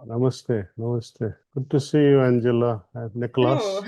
Namaste, namaste. Good to see you, Angela and Nicholas. Hello.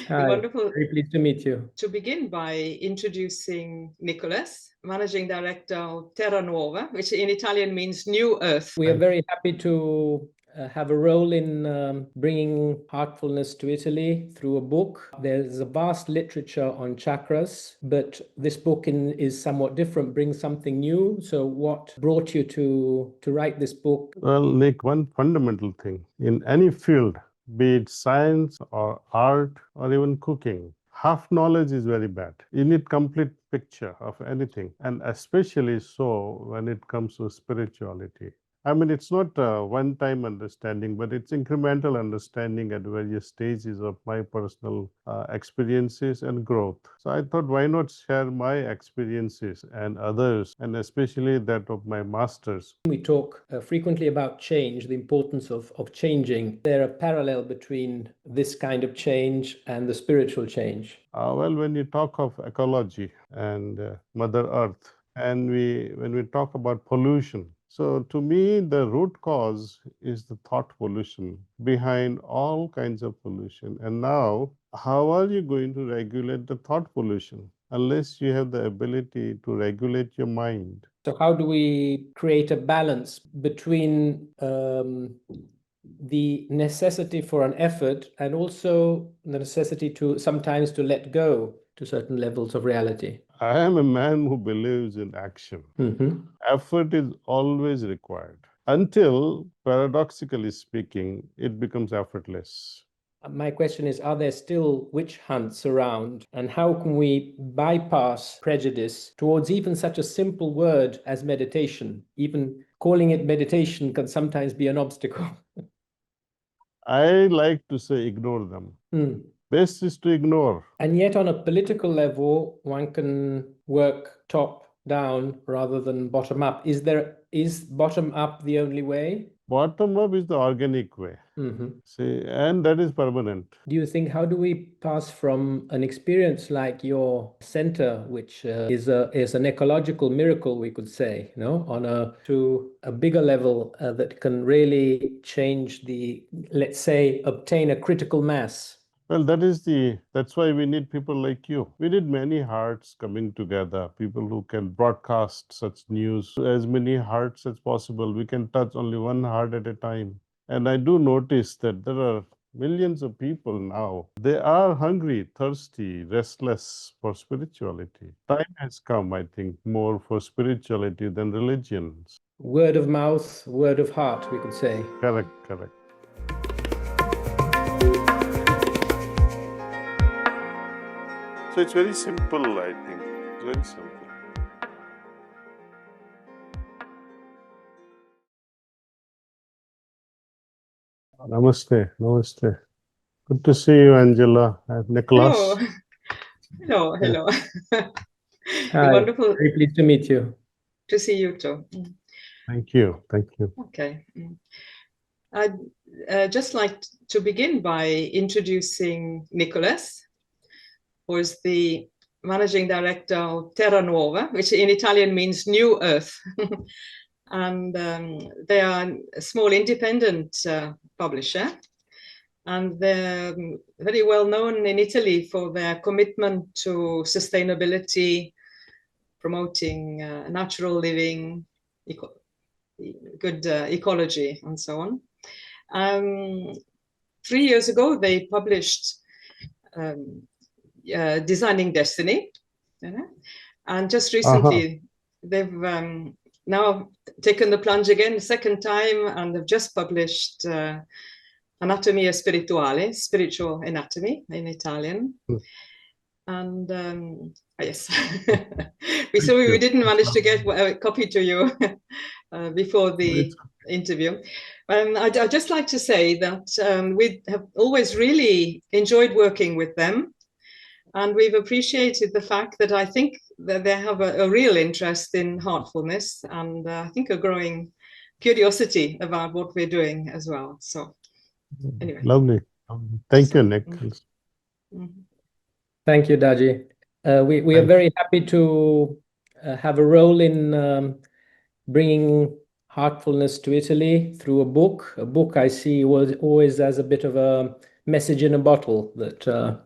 Hi, Wonderful very pleased to meet you. to begin by introducing Nicholas, Managing Director of Terra Nuova, which in Italian means New Earth. We are very happy to have a role in bringing heartfulness to Italy through a book. There's a vast literature on chakras, but this book is somewhat different, brings something new. So what brought you to write this book? Well, Nick, one fundamental thing in any field, be it science or art or even cooking, half knowledge is very bad. You need complete picture of anything, and especially so when it comes to spirituality. I mean, it's not a one-time understanding, but it's incremental understanding at various stages of my personal experiences and growth. So I thought, why not share my experiences and others, and especially that of my masters. We talk frequently about change, the importance of changing. There are parallel between this kind of change and the spiritual change. Well, when you talk of ecology and Mother Earth, and when we talk about pollution, so to me, the root cause is the thought pollution behind all kinds of pollution. And now, how are you going to regulate the thought pollution unless you have the ability to regulate your mind? So how do we create a balance between the necessity for an effort and also the necessity to sometimes to let go to certain levels of reality? I am a man who believes in action. Effort is always required until, paradoxically speaking, it becomes effortless. My question is, are there still witch hunts around? And how can we bypass prejudice towards even such a simple word as meditation? Even calling it meditation can sometimes be an obstacle. I like to say ignore them. Best is to ignore. And yet on a political level, one can work top down rather than bottom up. Is bottom up the only way? Bottom up is the organic way. See, and that is permanent. Do you think, how do we pass from an experience like your center, which is an ecological miracle, we could say, to a bigger level that can really change let's say, obtain a critical mass? Well, that's why we need people like you. We need many hearts coming together, people who can broadcast such news to as many hearts as possible. We can touch only one heart at a time. And I do notice that there are millions of people now. They are hungry, thirsty, restless for spirituality. Time has come, I think, more for spirituality than religions. Word of mouth, word of heart, we could say. Correct, correct. So it's very simple, I think. It's very simple. Namaste, namaste. Good to see you, Angela and Nicholas. Hello. Hi, Wonderful very pleased to meet you. to see you too. Thank you. Okay. I'd just like to begin by introducing Nicholas, who is the Managing Director of Terra Nuova, which in Italian means New Earth. And they are a small independent publisher. And they're very well known in Italy for their commitment to sustainability, promoting natural living, good ecology, and so on. 3 years ago, they published Designing Destiny. And just recently, they've now taken the plunge again, the second time, and they've just published Anatomia Spirituale, spiritual anatomy in Italian. And yes, we didn't manage to get a copy to you before the interview. I'd just like to say that we have always really enjoyed working with them. And we've appreciated the fact that I think that they have a real interest in heartfulness, and I think a growing curiosity about what we're doing as well. So anyway. Lovely. Thank you, Nick. Thank you, Daaji. We are very happy to have a role in bringing Heartfulness to Italy through a book. A book I see was always as a bit of a message in a bottle that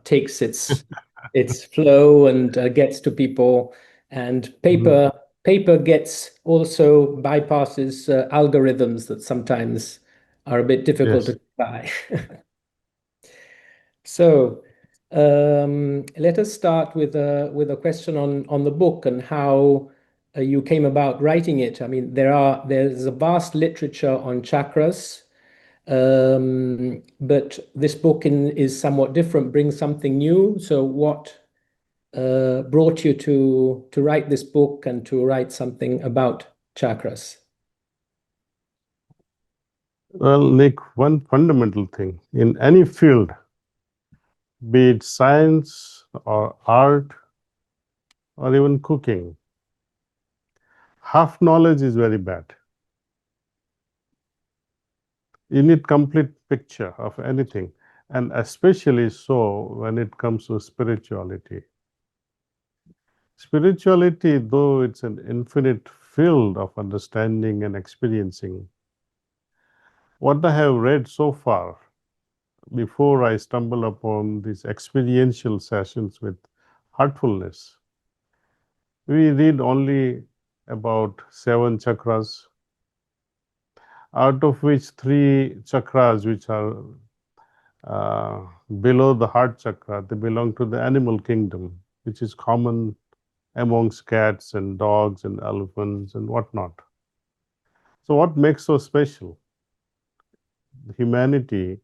takes its flow and gets to people. And paper gets also bypasses algorithms that sometimes are a bit difficult Yes. to buy. So let us start with a question on the book and how you came about writing it. I mean, there's a vast literature on chakras, but this book is somewhat different, brings something new. So what brought you to write this book and to write something about chakras? Well, Nick, one fundamental thing in any field, be it science or art or even cooking, half knowledge is very bad. You need complete picture of anything, and especially so when it comes to spirituality. Spirituality, though it's an infinite field of understanding and experiencing, what I have read so far before I stumble upon these experiential sessions with heartfulness, we read only about 7 chakras, out of which 3 chakras, which are below the heart chakra, they belong to the animal kingdom, which is common amongst cats and dogs and elephants and whatnot. So, what makes so special? Humanity,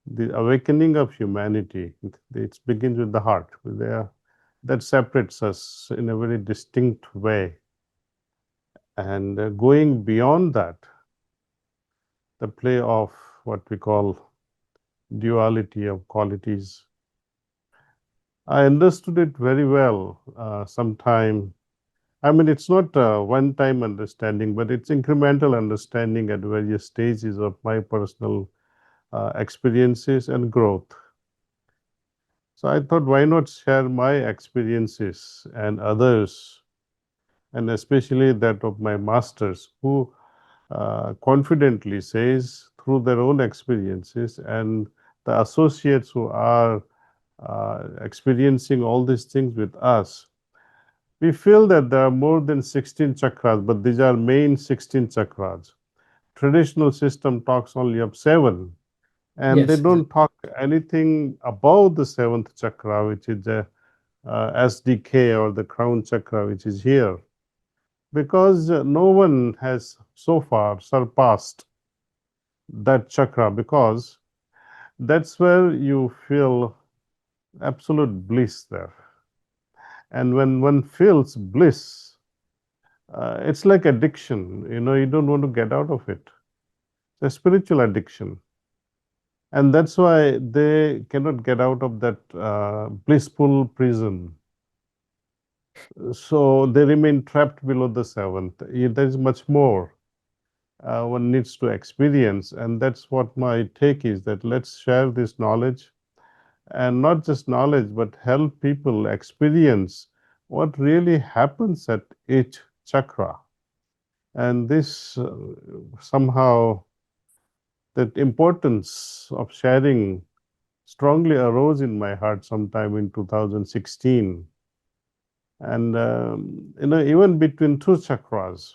the awakening of humanity, it begins with the heart. That separates us in a very distinct way. And going beyond that, the play of what we call duality of qualities. I understood it very well sometime. I mean, it's not a one-time understanding, but it's incremental understanding at various stages of my personal experiences and growth. So I thought, why not share my experiences and others, and especially that of my masters, who confidently says through their own experiences and the associates who are experiencing all these things with us, we feel that there are more than 16 chakras, but these are main 16 chakras. Traditional system talks only of 7, and they Yes. don't talk anything about the 7th chakra, which is the SDK or the crown chakra, which is here, because no one has so far surpassed that chakra, because that's where you feel absolute bliss there. And when one feels bliss, it's like addiction. You don't want to get out of it. It's a spiritual addiction. And that's why they cannot get out of that blissful prison. So they remain trapped below the 7th. There is much more one needs to experience. And that's what my take is, that let's share this knowledge, and not just knowledge, but help people experience what really happens at each chakra. And this somehow, that importance of sharing strongly arose in my heart sometime in 2016. And even between 2 chakras,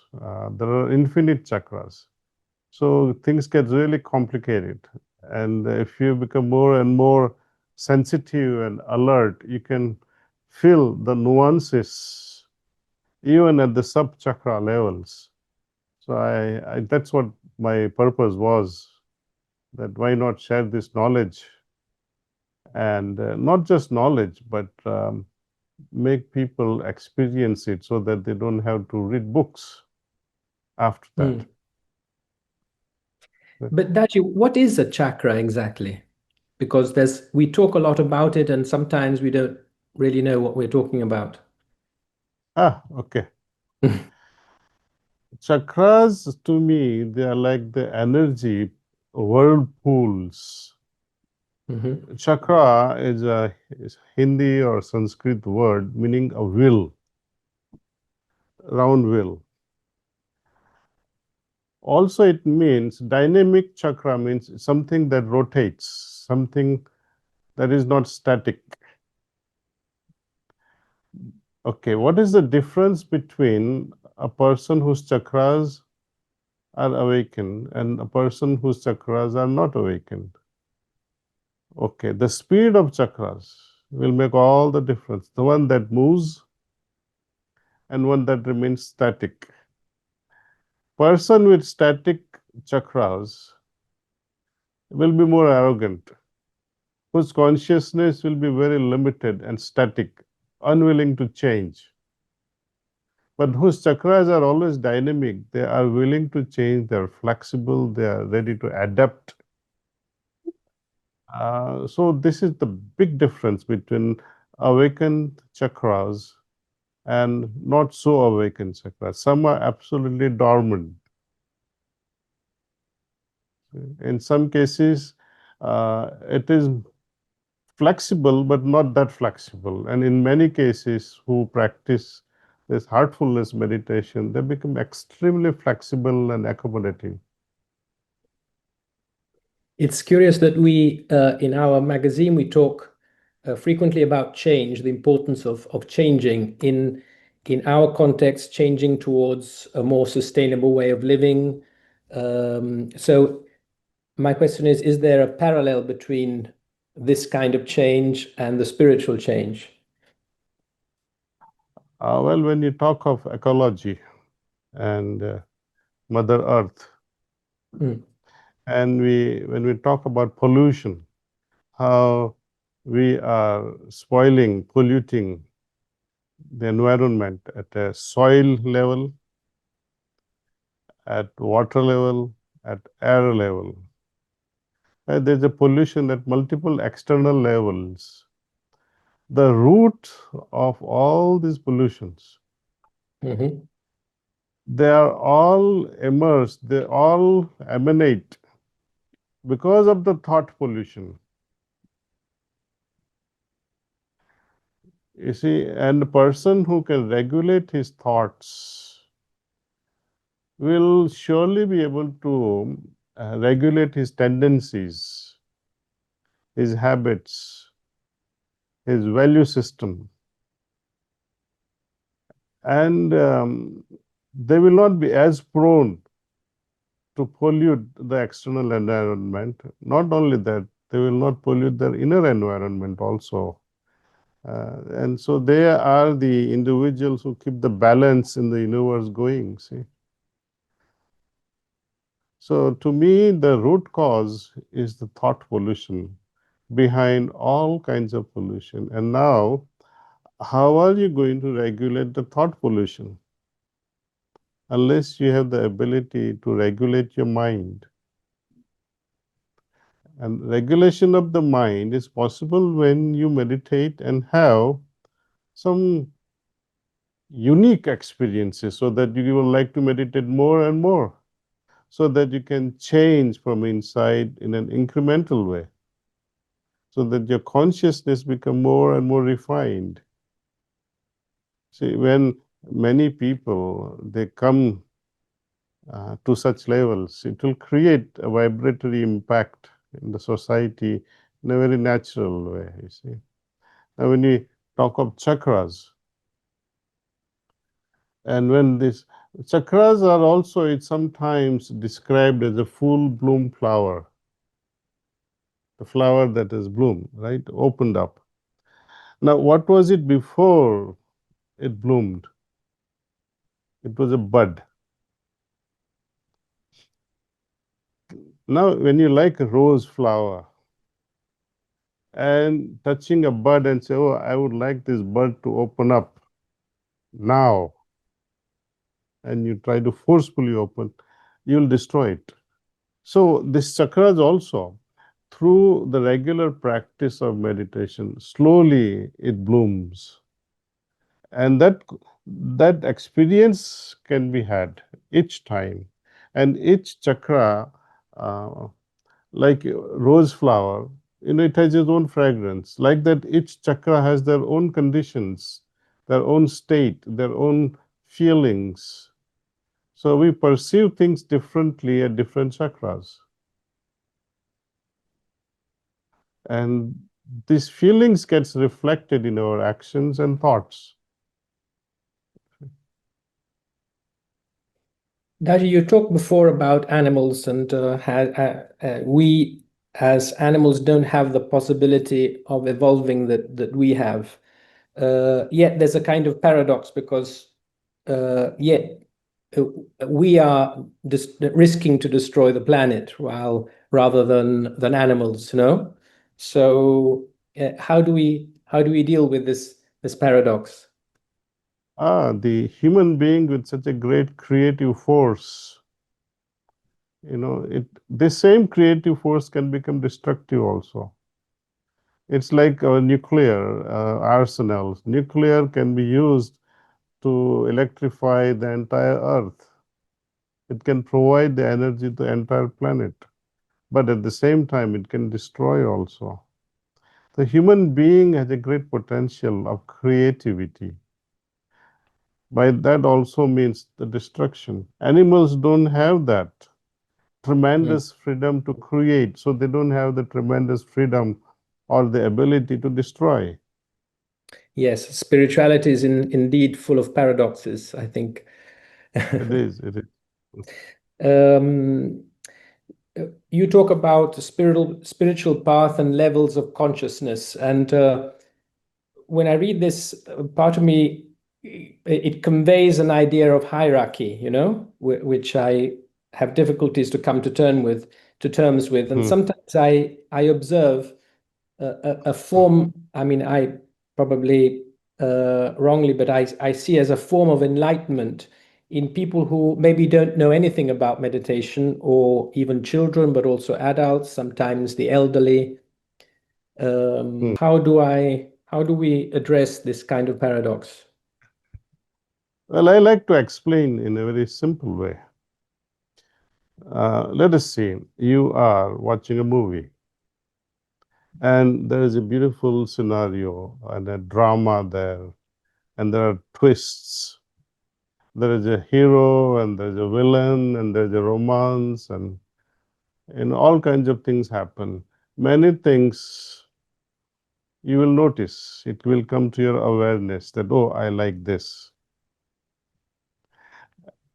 there are infinite chakras. So things get really complicated. And if you become more and more sensitive and alert, you can feel the nuances even at the sub chakra levels. So that's what my purpose was, that why not share this knowledge, and not just knowledge, but make people experience it so that they don't have to read books after that. But Daaji, what is a chakra exactly? Because we talk a lot about it, and sometimes we don't really know what we're talking about. Okay. Chakras, to me, they are like the energy whirlpools. Chakra is Hindi or Sanskrit word meaning a wheel, round wheel. Also, it means dynamic chakra means something that rotates, something that is not static. Okay, what is the difference between a person whose chakras are awakened and a person whose chakras are not awakened? Okay, the speed of chakras will make all the difference. The one that moves and one that remains static. Person with static chakras will be more arrogant, whose consciousness will be very limited and static, unwilling to change. But whose chakras are always dynamic, they are willing to change, they are flexible, they are ready to adapt. So this is the big difference between awakened chakras and not so awakened chakras. Some are absolutely dormant. In some cases, it is flexible, but not that flexible. And in many cases, who practice this heartfulness meditation, they become extremely flexible and accommodating. It's curious that we, in our magazine, we talk frequently about change, the importance of changing in our context, changing towards a more sustainable way of living. So my question is there a parallel between this kind of change and the spiritual change? Well, when you talk of ecology and Mother Earth, and when we talk about pollution, how we are spoiling, polluting the environment at a soil level, at water level, at air level. There's a pollution at multiple external levels. The root of all these pollutions, they are all immersed, they all emanate because of the thought pollution. You see, and a person who can regulate his thoughts will surely be able to regulate his tendencies, his habits, his value system. And they will not be as prone to pollute the external environment. Not only that, they will not pollute their inner environment also. And so they are the individuals who keep the balance in the universe going, see. So to me, the root cause is the thought pollution behind all kinds of pollution. And now, how are you going to regulate the thought pollution? Unless you have the ability to regulate your mind. And regulation of the mind is possible when you meditate and have some unique experiences so that you will like to meditate more and more, so that you can change from inside in an incremental way, so that your consciousness become more and more refined. See, when many people, they come to such levels, it will create a vibratory impact in the society in a very natural way, you see. Now, when we talk of chakras, and when these chakras are also, it's sometimes described as a full bloom flower, the flower that has bloomed, right, opened up. Now, what was it before it bloomed? It was a bud. Now, when you like a rose flower and touching a bud and say, oh, I would like this bud to open up now, and you try to forcefully open, you'll destroy it. So, this chakras also, through the regular practice of meditation, slowly it blooms. And that experience can be had each time. And each chakra, like rose flower, it has its own fragrance. Like that, each chakra has their own conditions, their own state, their own feelings. So we perceive things differently at different chakras. And these feelings gets reflected in our actions and thoughts. Daaji, you talked before about animals and we as animals don't have the possibility of evolving that we have. Yet there's a kind of paradox because yet we are risking to destroy the planet rather than animals, you know. So how do we deal with this paradox? The human being with such a great creative force, this same creative force can become destructive also. It's like our nuclear arsenals. Nuclear can be used to electrify the entire Earth. It can provide the energy to the entire planet. But at the same time, it can destroy also. The human being has a great potential of creativity. By that also means the destruction. Animals don't have that tremendous freedom to create, so they don't have the tremendous freedom or the ability to destroy. Yes, spirituality is indeed full of paradoxes, I think. It is. You talk about the spiritual path and levels of consciousness, and when I read this, part of me, it conveys an idea of hierarchy, you know, which I have difficulties to come to terms with, and sometimes I observe a form. I mean, I probably wrongly, but I see as a form of enlightenment in people who maybe don't know anything about meditation, or even children, but also adults, sometimes the elderly. How do we address this kind of paradox? Well, I like to explain in a very simple way. Let us say you are watching a movie, and there is a beautiful scenario and a drama there, and there are twists. There is a hero, and there's a villain, and there's a romance, and all kinds of things happen. Many things you will notice. It will come to your awareness that, oh, I like this.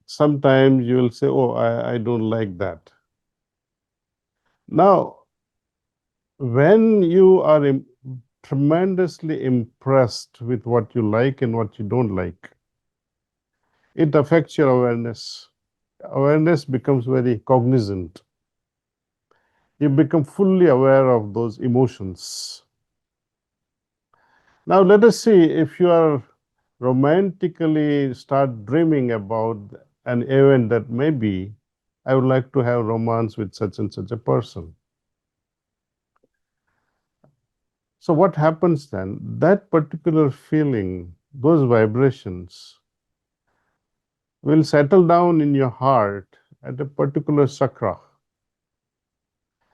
Sometimes you will say, oh, I don't like that. Now, when you are tremendously impressed with what you like and what you don't like, it affects your awareness. Awareness becomes very cognizant. You become fully aware of those emotions. Now, let us see if you are romantically start dreaming about an event that maybe I would like to have romance with such and such a person. So what happens then? That particular feeling, those vibrations will settle down in your heart at a particular chakra.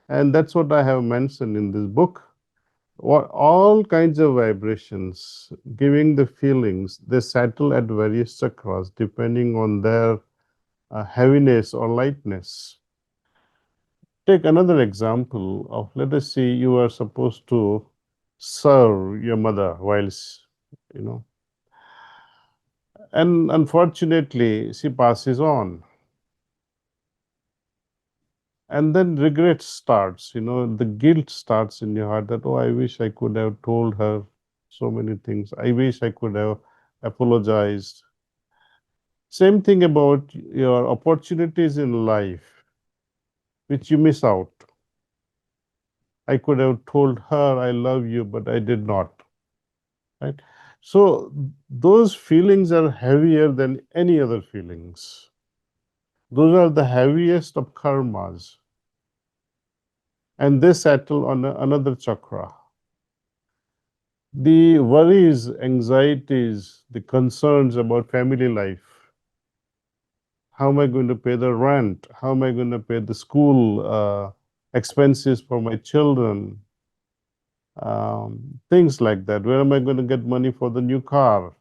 And that's what I have mentioned in this book. All kinds of vibrations, giving the feelings, they settle at various chakras depending on their heaviness or lightness. Take another example of, let us say, you are supposed to serve your mother whilst, and unfortunately, she passes on. And then regret starts, the guilt starts in your heart that, oh, I wish I could have told her so many things. I wish I could have apologized. Same thing about your opportunities in life, which you miss out. I could have told her I love you, but I did not. Right? So those feelings are heavier than any other feelings. Those are the heaviest of karmas. And they settle on another chakra. The worries, anxieties, the concerns about family life. How am I going to pay the rent? How am I going to pay the school expenses for my children? Things like that. Where am I going to get money for the new car?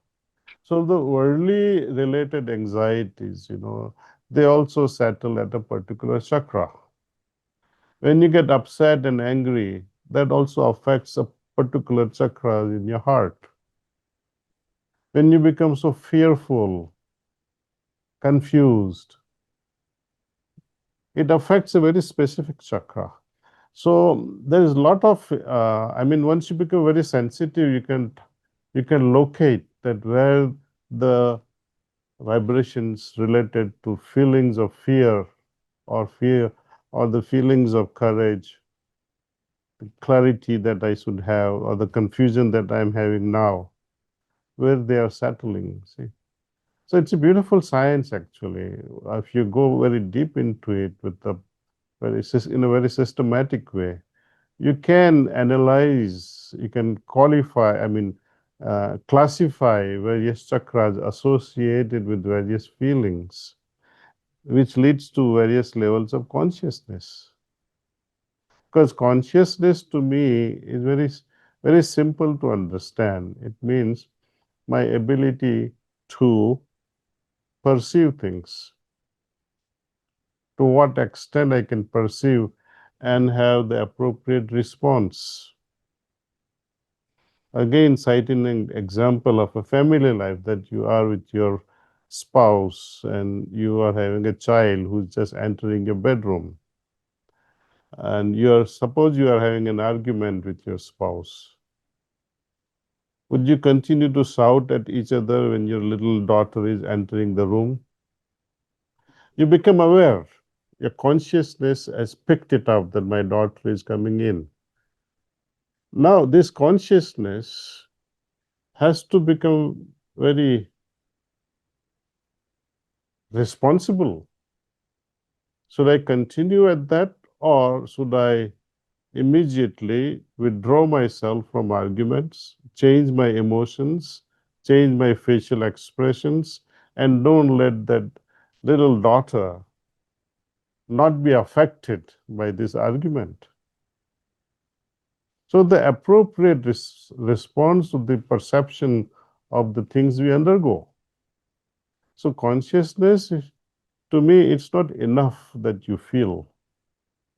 So the worldly related anxieties, they also settle at a particular chakra. When you get upset and angry, that also affects a particular chakra in your heart. When you become so fearful, confused, it affects a very specific chakra. So there is a lot of, once you become very sensitive, you can locate that where the vibrations related to feelings of fear or the feelings of courage, the clarity that I should have, or the confusion that I'm having now, where they are settling. See, so it's a beautiful science actually. If you go very deep into it with in a very systematic way, you can analyze, you can qualify, classify various chakras associated with various feelings, which leads to various levels of consciousness. Because consciousness to me is very simple to understand. It means my ability to perceive things, to what extent I can perceive and have the appropriate response. Again, citing an example of a family life that you are with your spouse and you are having a child who's just entering your bedroom. And suppose you are having an argument with your spouse. Would you continue to shout at each other when your little daughter is entering the room? You become aware. Your consciousness has picked it up that my daughter is coming in. Now, this consciousness has to become very responsible. Should I continue at that, or should I immediately withdraw myself from arguments, change my emotions, change my facial expressions, and don't let that little daughter not be affected by this argument? So the appropriate response to the perception of the things we undergo. So consciousness, to me, it's not enough that you feel,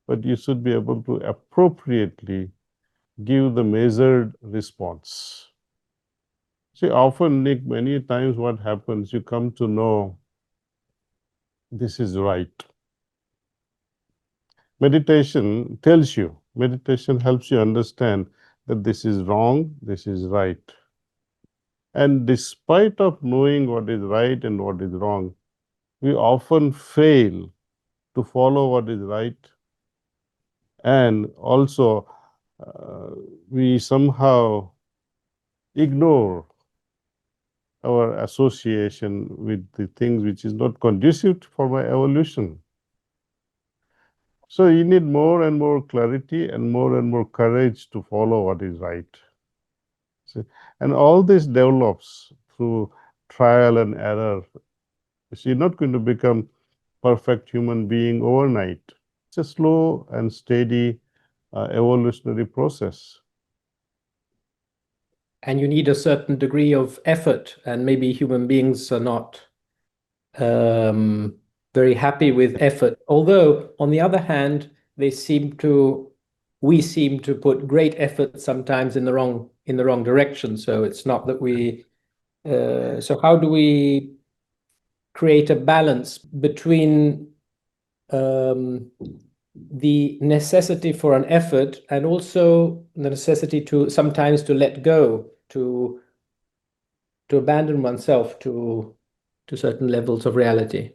but you should be able to appropriately give the measured response. See, often, Nick, many times what happens, you come to know this is right. Meditation tells you, meditation helps you understand that this is wrong, this is right. And despite of knowing what is right and what is wrong, we often fail to follow what is right. And also, we somehow ignore our association with the things which is not conducive for my evolution. So you need more and more clarity and more courage to follow what is right. See? And all this develops through trial and error. So you're not going to become perfect human being overnight. It's a slow and steady evolutionary process. And you need a certain degree of effort, and maybe human beings are not very happy with effort. Although, on the other hand, we seem to put great effort sometimes in the wrong direction. So it's not that we. So how do we create a balance between the necessity for an effort and also the necessity to sometimes to let go, to abandon oneself to certain levels of reality?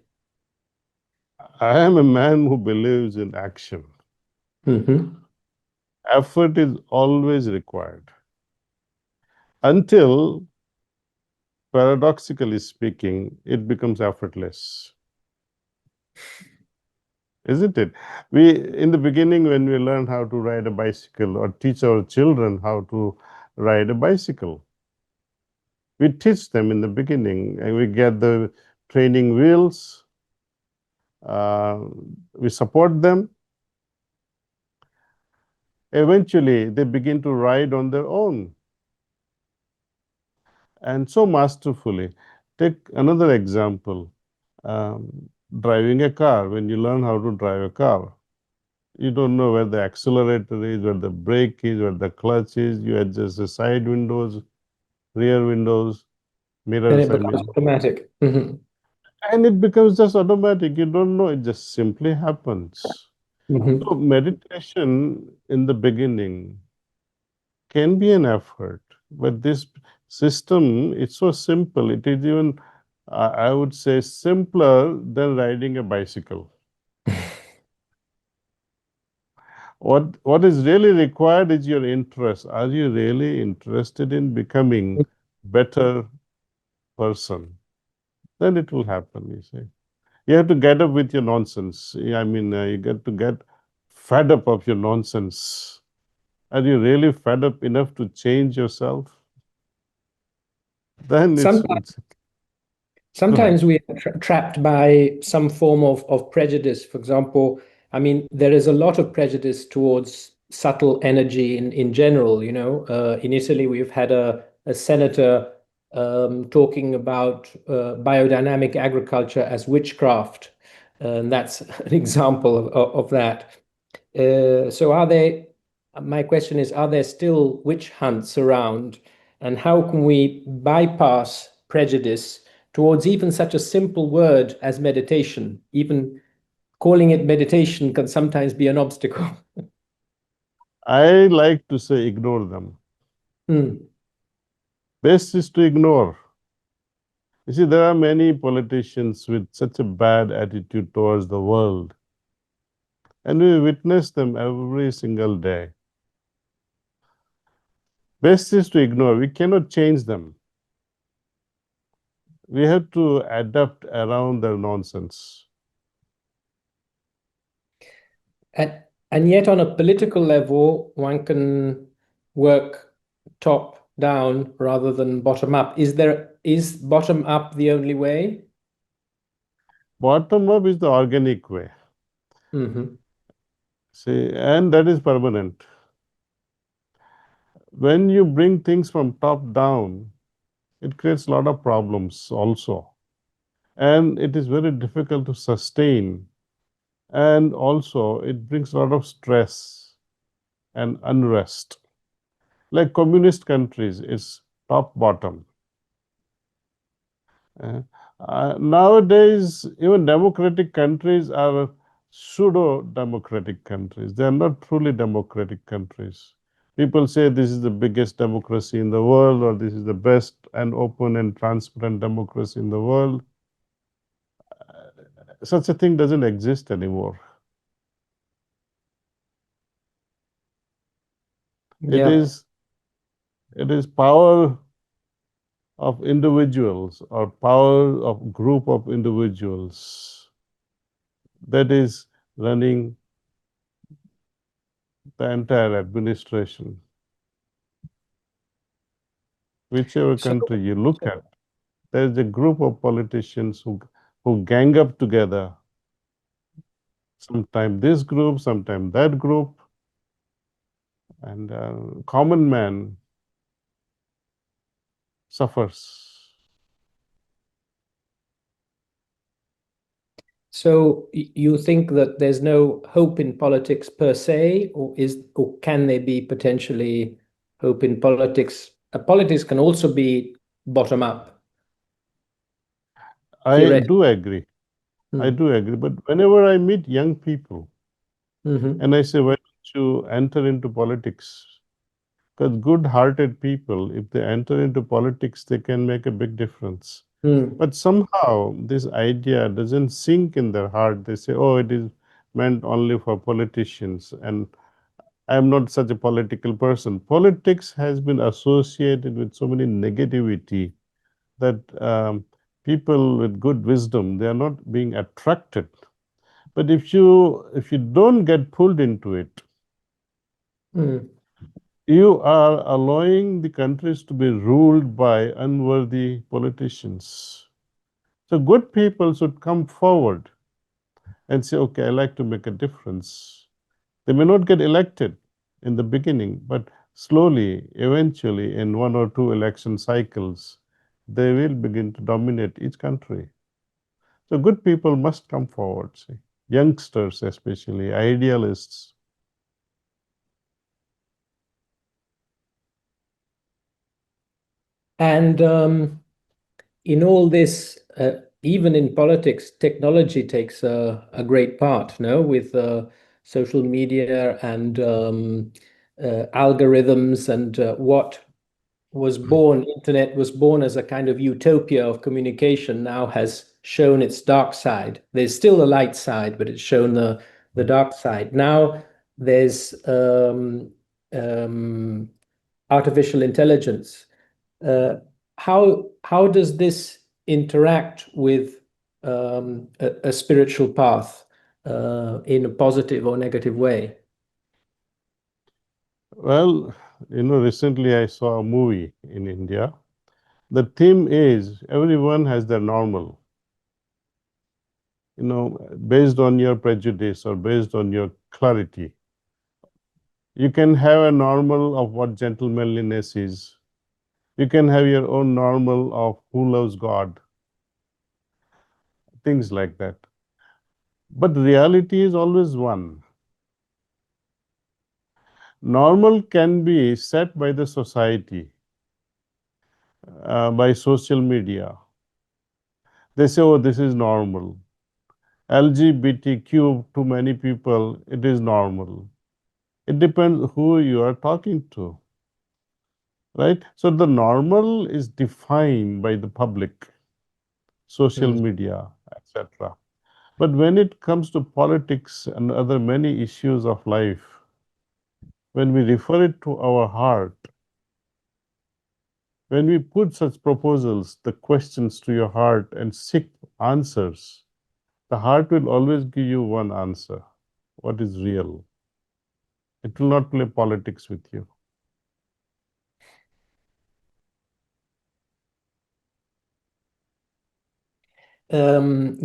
I am a man who believes in action. Effort is always required until, paradoxically speaking, it becomes effortless. Isn't it? In the beginning, when we learn how to ride a bicycle or teach our children how to ride a bicycle, we teach them in the beginning and we get the training wheels, we support them. Eventually, they begin to ride on their own. And so masterfully. Take another example. driving a car. When you learn how to drive a car, you don't know where the accelerator is, where the brake is, where the clutch is. You adjust the side windows, rear windows, And mirrors, it becomes automatic. Mm-hmm. and it becomes just automatic. You don't know, it just simply happens. Mm-hmm. So meditation in the beginning can be an effort, but this system, it's so simple. It is even, I would say, simpler than riding a bicycle. What is really required is your interest. Are you really interested in becoming better person? Then it will happen, you see. You have to get up with your nonsense. I mean, you get to get fed up of your nonsense. Are you really fed up enough to change yourself? Then Sometimes, go ahead. sometimes we are trapped by some form of prejudice. For example, I mean, there is a lot of prejudice towards subtle energy in general. You know, in Italy, we've had a senator talking about biodynamic agriculture as witchcraft. And that's an example of that. So my question is, are there still witch hunts around? And how can we bypass prejudice towards even such a simple word as meditation? Even calling it meditation can sometimes be an obstacle. I like to say ignore them. Hmm. Best is to ignore. You see, there are many politicians with such a bad attitude towards the world, and we witness them every single day. Best is to ignore. We cannot change them. We have to adapt around their nonsense. And yet, on a political level, one can work top down rather than bottom up. Is bottom up the only way? Bottom up is the organic way. Mm-hmm. See, and that is permanent. When you bring things from top down, it creates a lot of problems also. And it is very difficult to sustain. And also, it brings a lot of stress and unrest. Like communist countries, it's top bottom. Uh, Nowadays, even democratic countries are pseudo democratic countries. They are not truly democratic countries. People say this is the biggest democracy in the world, or this is the best and open and transparent democracy in the world. Such a thing doesn't exist anymore. It Yeah. is it is power of individuals or power of group of individuals that is running the entire administration. Whichever So, country you look at, there's a group of politicians who gang up together. Sometimes this group, sometimes that group, and common man suffers. so you think that there's no hope in politics per se, or can there be potentially hope in politics? Politics can also be bottom up, I theoretically. do agree. I Mm. do agree. But whenever I meet young people Mm-hmm. and I say, why don't you enter into politics? Because good-hearted people, if they enter into politics, they can make a big difference. Mm. But somehow this idea doesn't sink in their heart. They say, oh, it is meant only for politicians. And I'm not such a political person. Politics has been associated with so many negativity that people with good wisdom, they are not being attracted. But if you don't get pulled into it, Mm. you are allowing the countries to be ruled by unworthy politicians. So good people should come forward and say, okay, I like to make a difference. They may not get elected in the beginning, but slowly, eventually, in one or two election cycles, they will begin to dominate each country. So good people must come forward, see. Youngsters especially, idealists. And in all this, even in politics, technology takes a great part, no? With social media and algorithms and what was born, internet was born as a kind of utopia of communication, now has shown its dark side. There's still a light side, but it's shown the dark side. Now there's artificial intelligence. How does this interact with a spiritual path in a positive or negative way? Well, recently I saw a movie in India. The theme is everyone has their normal. Based on your prejudice or based on your clarity. You can have a normal of what gentlemanliness is. You can have your own normal of who loves God. Things like that. But reality is always one. Normal can be set by the society, by social media. They say, oh, this is normal. LGBTQ to many people, it is normal. It depends who you are talking to, right? So the normal is defined by the public, social media, etc. But when it comes to politics and other many issues of life, when we refer it to our heart, when we put such proposals, the questions to your heart and seek answers, the heart will always give you one answer, what is real. It will not play politics with you.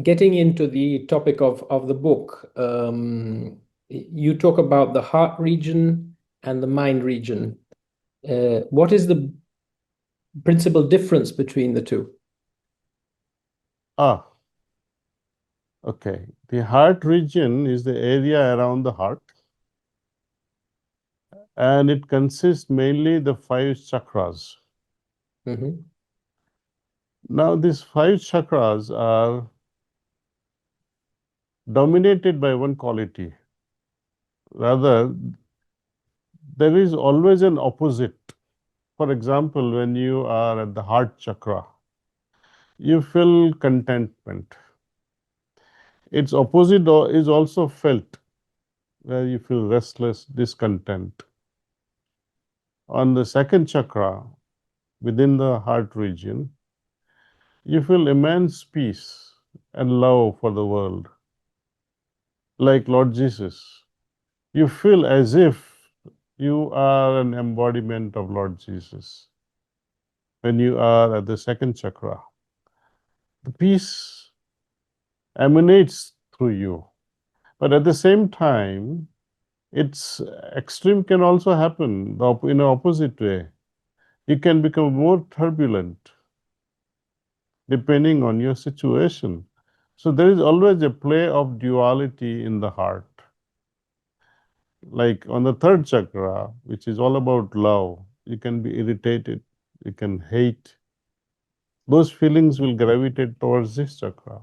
Getting into the topic of the book, you talk about the heart region and the mind region. What is the principal difference between the two? Okay. The heart region is the area around the heart, and it consists mainly the 5 chakras. Now, these 5 chakras are dominated by one quality. Rather, there is always an opposite. For example, when you are at the heart chakra, you feel contentment. Its opposite is also felt, where you feel restless, discontent. On the second chakra, within the heart region, you feel immense peace and love for the world. Like Lord Jesus, you feel as if you are an embodiment of Lord Jesus when you are at the second chakra. The peace emanates through you. But at the same time, its extreme can also happen in an opposite way. You can become more turbulent depending on your situation. So there is always a play of duality in the heart. Like on the third chakra, which is all about love, you can be irritated, you can hate. Those feelings will gravitate towards this chakra.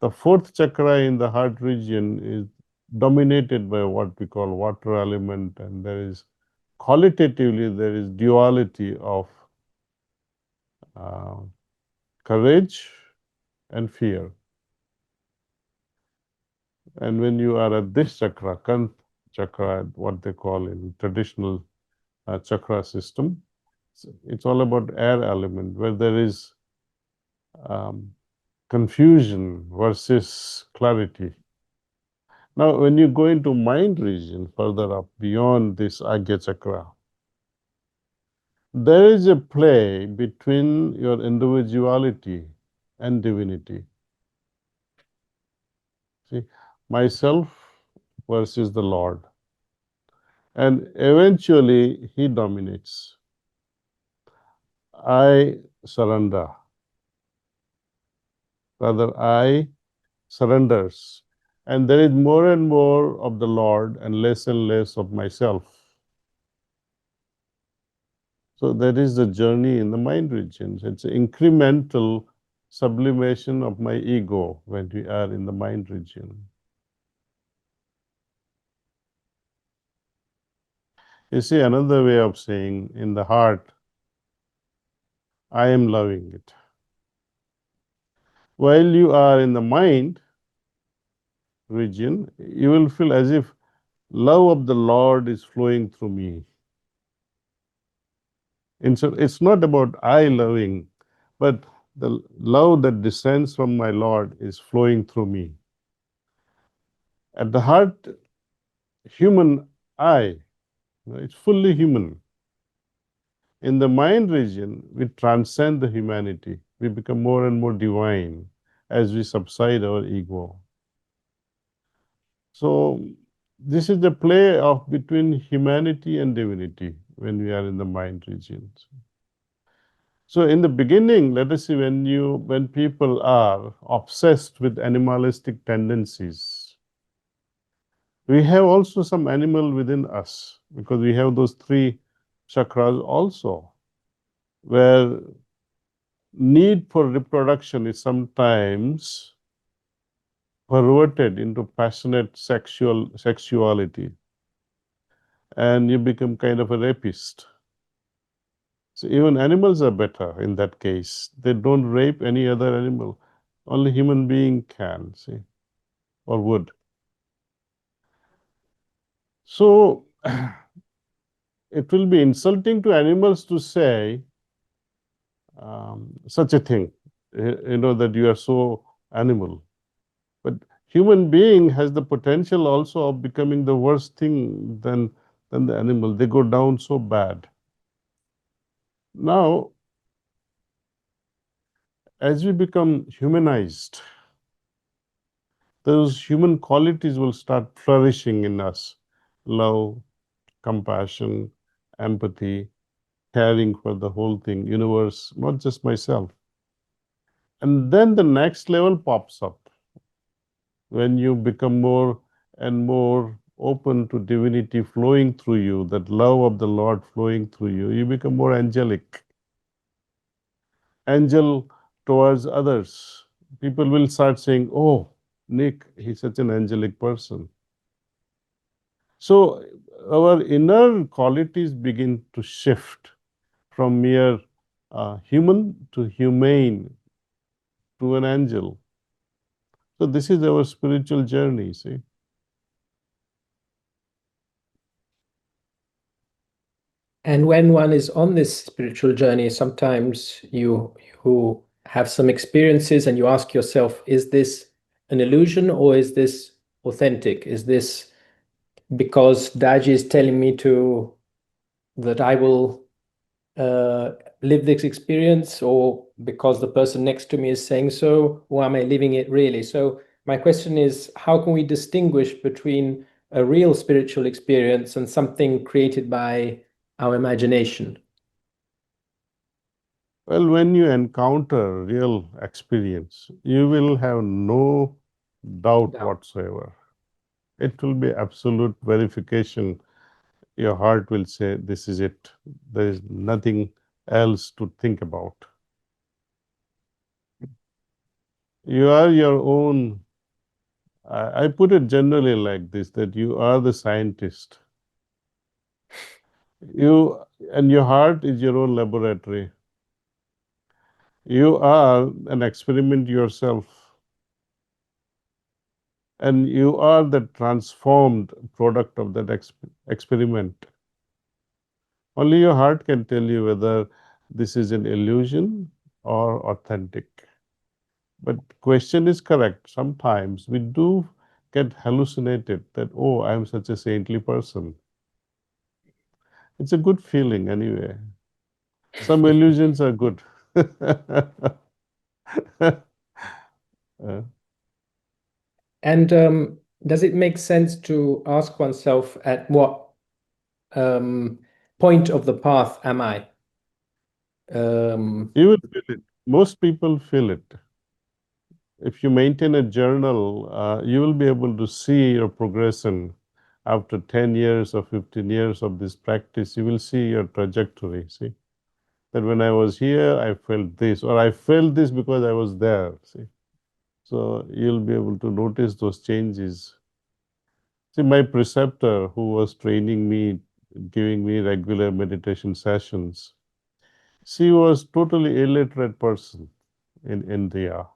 The fourth chakra in the heart region is dominated by what we call water element, and qualitatively, there is duality of courage and fear. And when you are at this chakra, Kant chakra, what they call in traditional chakra system, it's all about air element, where there is confusion versus clarity. Now, when you go into mind region further up beyond this Agya chakra, there is a play between your individuality and divinity. See, myself versus the Lord. And eventually, He dominates. I surrender. Rather, I surrenders. And there is more and more of the Lord and less of myself. So that is the journey in the mind regions. It's an incremental sublimation of my ego when we are in the mind region. You see, another way of saying in the heart, I am loving it. While you are in the mind region, you will feel as if love of the Lord is flowing through me. And so it's not about I loving, but the love that descends from my Lord is flowing through me. At the heart, human I, it's fully human. In the mind region, we transcend the humanity. We become more and more divine as we subside our ego. So this is the play of between humanity and divinity when we are in the mind regions. So in the beginning, let us see, when people are obsessed with animalistic tendencies, we have also some animal within us, because we have those 3 chakras also, where need for reproduction is sometimes perverted into passionate sexuality, and you become kind of a rapist. So even animals are better in that case. They don't rape any other animal. Only human being can, see, or would. So it will be insulting to animals to say such a thing, that you are so animal. But human being has the potential also of becoming the worst thing than the animal. They go down so bad. Now, as we become humanized, those human qualities will start flourishing in us: love, compassion, empathy, caring for the whole thing, universe, not just myself. And then the next level pops up when you become more and more open to divinity flowing through you, that love of the Lord flowing through you. You become more angelic. Angel towards others. People will start saying, oh, Nick, he's such an angelic person. So our inner qualities begin to shift from mere human to humane to an angel. So this is our spiritual journey, see. And when one is on this spiritual journey, sometimes you have some experiences and you ask yourself, is this an illusion or is this authentic? Is this because Daaji is telling me that I will live this experience, or because the person next to me is saying so, or am I living it really? So my question is, how can we distinguish between a real spiritual experience and something created by our imagination? Well, when you encounter real experience, you will have no doubt whatsoever. It will be absolute verification. Your heart will say, this is it. There is nothing else to think about. You are your own. I put it generally like this, that you are the scientist. And your heart is your own laboratory. You are an experiment yourself. And you are the transformed product of that experiment. Only your heart can tell you whether this is an illusion or authentic. But question is correct. Sometimes we do get hallucinated that, oh, I'm such a saintly person. It's a good feeling anyway. Some illusions are good. And does it make sense to ask oneself at what point of the path am I? You will feel it. Most people feel it. if you maintain a journal, you will be able to see your progression after 10 years or 15 years of this practice. You will see your trajectory. See that when I was here, I felt this, or I felt this because I was there. See, so you'll be able to notice those changes. See, my preceptor, who was training me, giving me regular meditation sessions, she was totally illiterate person in India.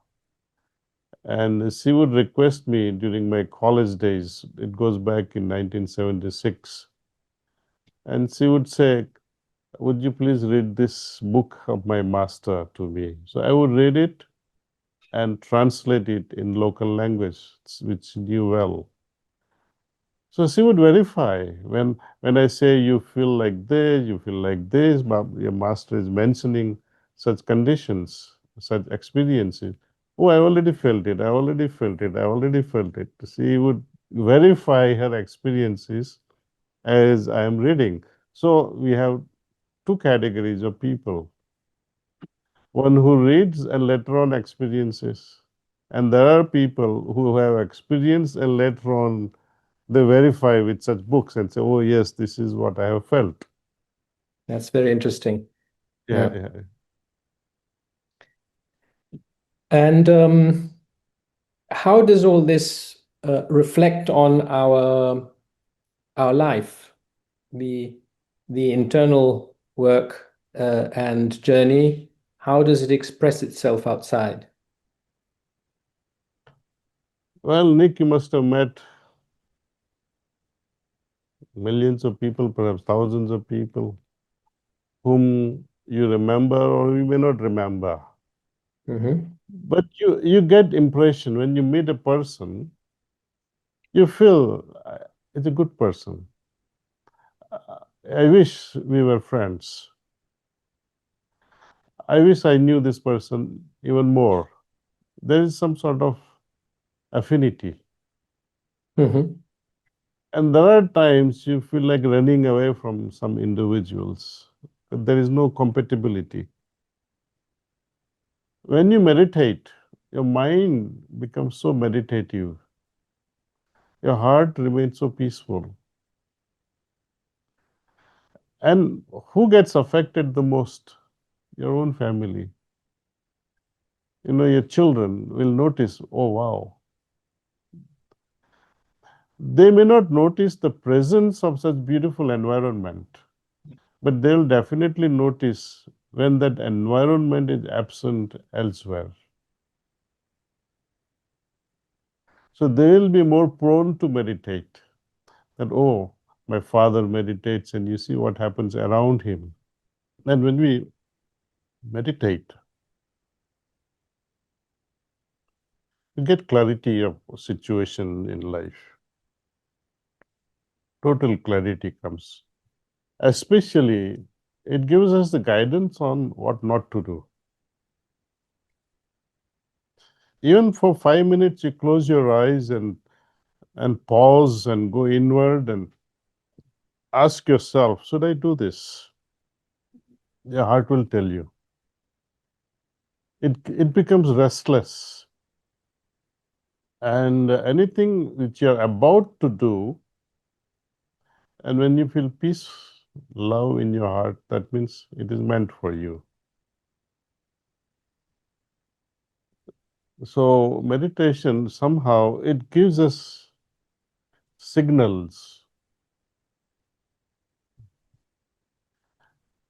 And she would request me during my college days, it goes back in 1976, and she would say, would you please read this book of my master to me? So I would read it and translate it in local language, which she knew well. So she would verify when I say you feel like this, you feel like this, but your master is mentioning such conditions, such experiences. Oh, I already felt it. I already felt it. I already felt it. She would verify her experiences as I am reading. So we have two categories of people. One who reads and later on experiences. And there are people who have experienced and later on they verify with such books and say, oh, yes, this is what I have felt. That's very interesting. Yeah. And how does all this reflect on our life, the internal work and journey? How does it express itself outside? Well, Nick, you must have met millions of people, perhaps thousands of people, whom you remember or you may not remember. But you get impression when you meet a person, you feel it's a good person. I wish we were friends. I wish I knew this person even more. There is some sort of affinity. And there are times you feel like running away from some individuals. There is no compatibility. When you meditate, your mind becomes so meditative. Your heart remains so peaceful. And who gets affected the most? Your own family. Your children will notice, oh, wow. They may not notice the presence of such beautiful environment, but they'll definitely notice when that environment is absent elsewhere. So they will be more prone to meditate. That, oh, my father meditates, and you see what happens around him. And when we meditate, we get clarity of situation in life. Total clarity comes. Especially, it gives us the guidance on what not to do. Even for 5 minutes, you close your eyes and pause and go inward and ask yourself, should I do this? Your heart will tell you. It becomes restless. And anything which you're about to do, and when you feel peace, love in your heart, that means it is meant for you. So meditation, somehow, it gives us signals.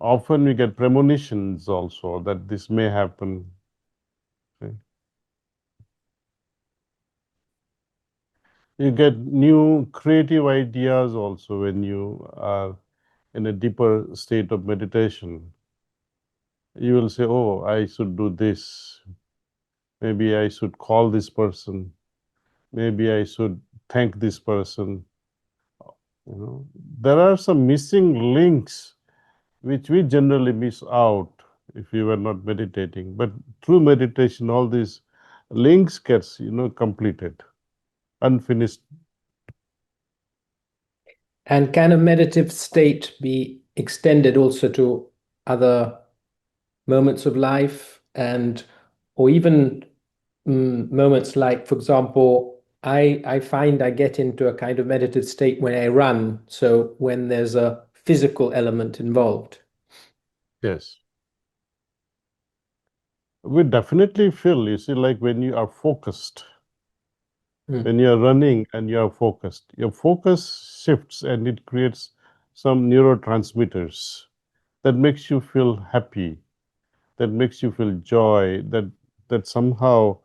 Often we get premonitions also that this may happen. Okay. You get new creative ideas also when you are in a deeper state of meditation. You will say, oh, I should do this. Maybe I should call this person. Maybe I should thank this person. There are some missing links which we generally miss out if we were not meditating. But through meditation, all these links gets completed, unfinished. And can a meditative state be extended also to other moments of life or even moments like, for example, I find I get into a kind of meditative state when I run. So when there's a physical element involved. Yes. We definitely feel, you see, like when you are focused, when you're running and you're focused, your focus shifts and it creates some neurotransmitters that makes you feel happy, that makes you feel joy, that somehow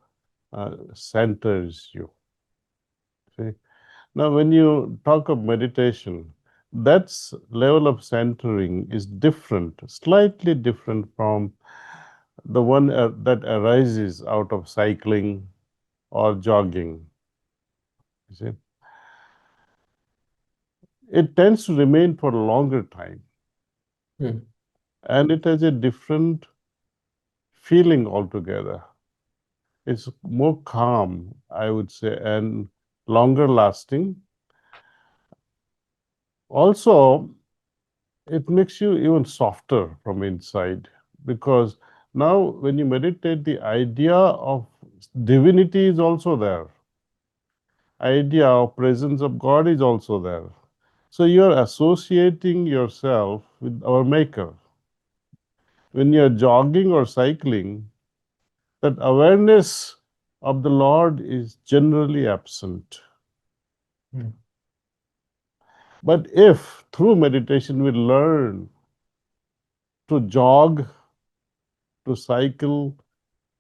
centers you. See? Now, when you talk of meditation, that level of centering is different, slightly different from the one that arises out of cycling or jogging. You see? It tends to remain for a longer time. And it has a different feeling altogether. It's more calm, I would say, and longer lasting. Also, it makes you even softer from inside because now when you meditate, the idea of divinity is also there. Idea of presence of God is also there. So you are associating yourself with our Maker. When you are jogging or cycling, that awareness of the Lord is generally absent. But if through meditation we learn to jog, to cycle,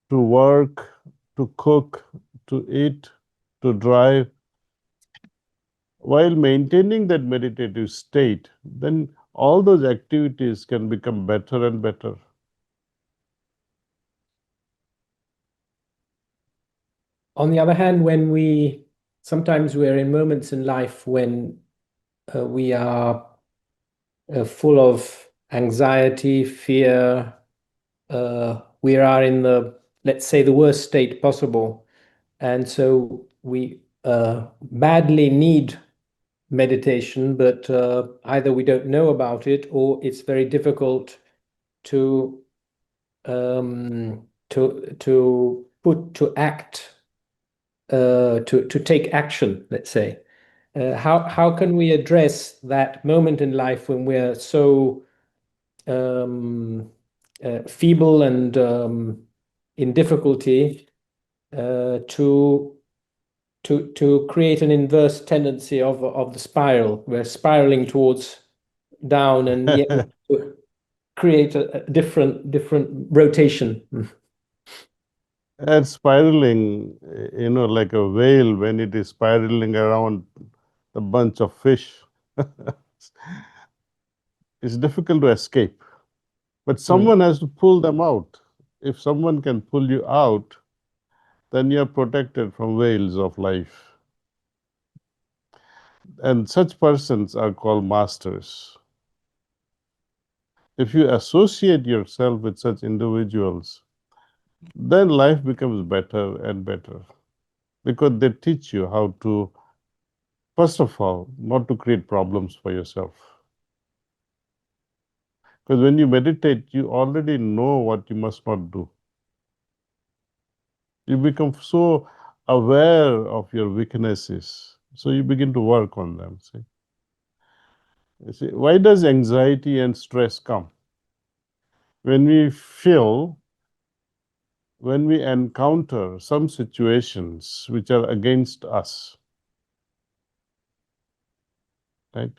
to work, to cook, to eat, to drive, while maintaining that meditative state, then all those activities can become better and better. On the other hand, sometimes we're in moments in life when we are full of anxiety, fear, we are in let's say, the worst state possible. And so we badly need meditation, but either we don't know about it or it's very difficult to take action, let's say. How can we address that moment in life when we're so feeble and in difficulty to create an inverse tendency of the spiral? We're spiraling towards down, and yet to create a different rotation. And spiraling, like a whale when it is spiraling around a bunch of fish, it's difficult to escape. But someone has to pull them out. If someone can pull you out, then you're protected from whales of life. And such persons are called masters. If you associate yourself with such individuals, then life becomes better and better because they teach you how to, first of all, not to create problems for yourself. Because when you meditate, you already know what you must not do. You become so aware of your weaknesses, so you begin to work on them. See? You see, why does anxiety and stress come? When we encounter some situations which are against us, right?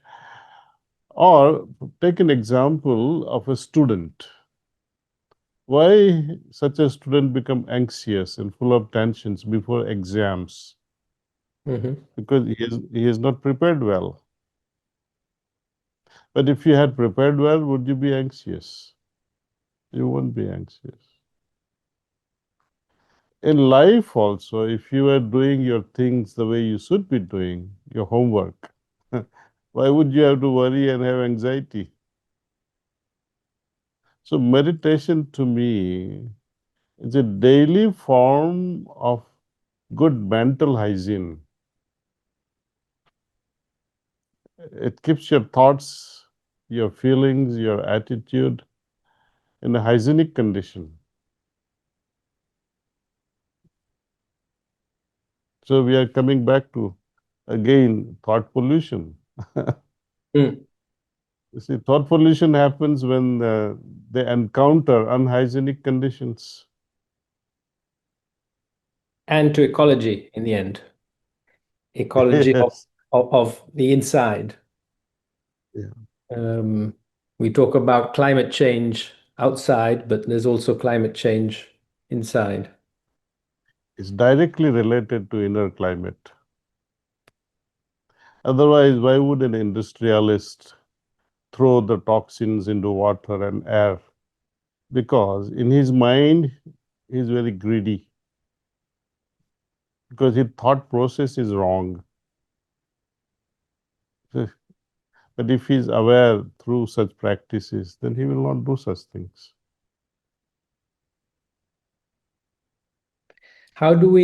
Or take an example of a student. Why such a student become anxious and full of tensions before exams? Because he is not prepared well. But if you had prepared well, would you be anxious? You won't be anxious. In life also, if you are doing your things the way you should be doing, your homework, why would you have to worry and have anxiety? So meditation to me is a daily form of good mental hygiene. It keeps your thoughts, your feelings, your attitude in a hygienic condition. So we are coming back to, again, thought pollution. Mm. You see, thought pollution happens when they encounter unhygienic conditions. And to ecology in the end. Ecology Yes. of the inside. Yeah. We talk about climate change outside, but there's also climate change inside. It's directly related to inner climate. Otherwise, why would an industrialist throw the toxins into water and air? Because in his mind, he's very greedy. Because his thought process is wrong. But if he's aware through such practices, then he will not do such things. How do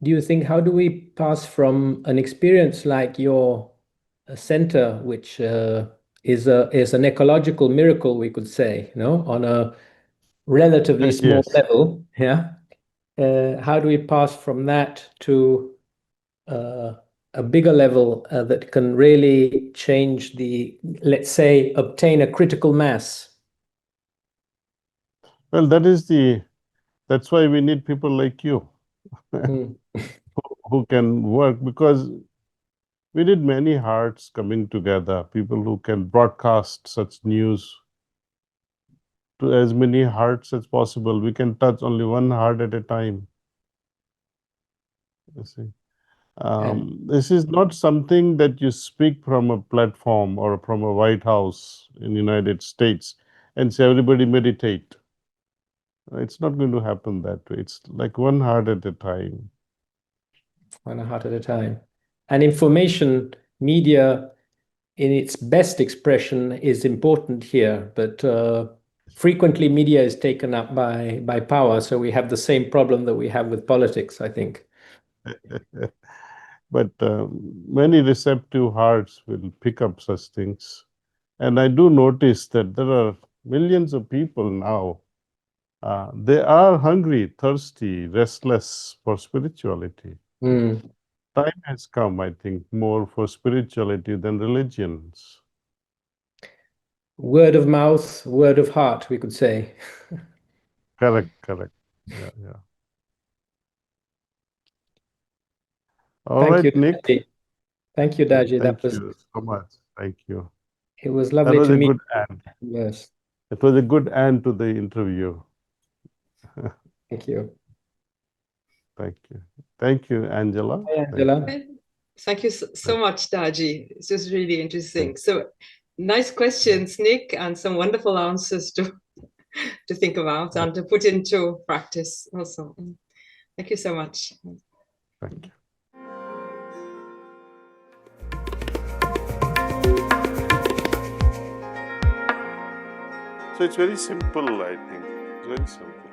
you think, how do we pass from an experience like your center, which is an ecological miracle, we could say, on a relatively small Yes. level, yeah? How do we pass from that to a bigger level that can really change let's say, obtain a critical mass? Well, that's why we need people like you who can work, because we need many hearts coming together, people who can broadcast such news to as many hearts as possible. We can touch only one heart at a time. You see. This is not something that you speak from a platform or from a White House in the United States and say, everybody meditate. It's not going to happen that way. It's like one heart at a time. One heart at a time. And information media in its best expression is important here, but frequently media is taken up by power. So we have the same problem that we have with politics, I think. But many receptive hearts will pick up such things. And I do notice that there are millions of people now. They are hungry, thirsty, restless for spirituality. Time has come, I think, more for spirituality than religions. Word of mouth, word of heart, we could say. Correct, correct. Yeah, yeah. All Thank right, you, Nick. Daaji. Thank you, Daaji. Thank you so much. Thank you. It was That lovely was to a meet good end. you. Yes, It was a good end to the interview. thank you. Thank you. Thank you, Angela. Hi, Angela. Thank you so much, Daaji. It's just really interesting. So nice questions, Nick, and some wonderful answers to think about and to put into practice also. Thank you so much. Thank you. So it's very simple, I think. It's very simple.